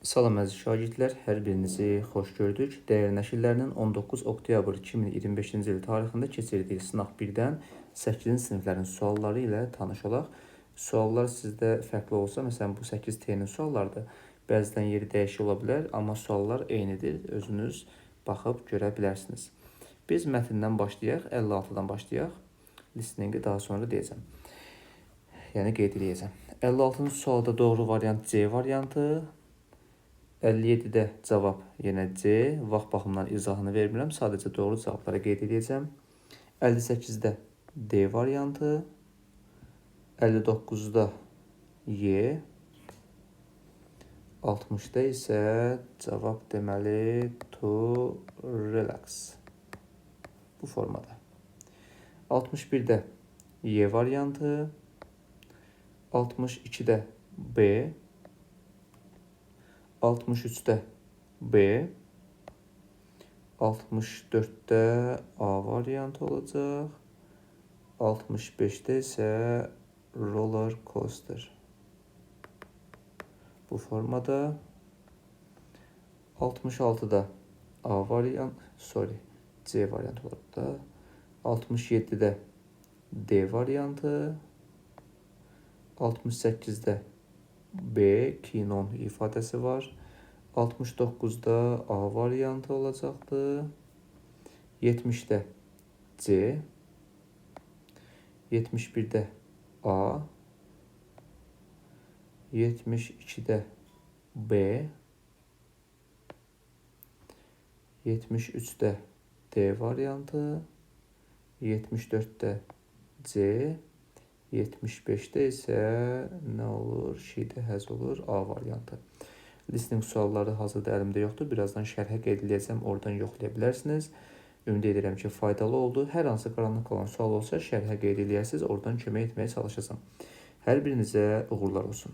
Salam əziz şagirdlər, hər birinizi xoş gördük. Dəyər nəşrlərinin 19 oktyabr 2025-ci il tarixində keçirdiyi sınaq 1-dən 8-ci siniflərin sualları ilə tanış olaq. Suallar sizdə fərqli olsa, məsələn bu 8 T-nin suallarıdır. Bəzən yeri dəyişik ola bilər, amma suallar eynidir. Özünüz baxıb görə bilərsiniz. Biz mətndən başlayaq, 56-dan başlayaq. Listeningi daha sonra deyəcəm. Yəni qeyd edəcəm. 56-cı sualda doğru variant C variantı. 57-də cavab yenə C. Vaxt baxımından izahını vermirəm. Sadəcə doğru cavabları qeyd edəcəm. 58-də D variantı. 59-da Y. 60-da isə cavab deməli to relax. Bu formada. 61-də Y variantı. 62-də B. 63-də B, 64-də A variantı olacaq, 65-də isə roller coaster. Bu formada. 66-da A variantı, C variantı olur da. 67-də D variantı, 68-də B, kinon ifadəsi var. 69-da A variantı olacaqdır. 70-də C. 71-də A. 72-də B. 73-də D variantı. 74-də C. 75-də isə nə olur? Şidə həz olur, A variantı. Listening sualları hazırda əlimdə yoxdur. Birazdan şərhə qeyd edəcəm, oradan yoxlaya bilərsiniz. Ümid edirəm ki, faydalı oldu. Hər hansı qaranlıq olan sual olsa şərhə qeyd edərsiniz, oradan kömək etməyə çalışacağım. Hər birinizə uğurlar olsun.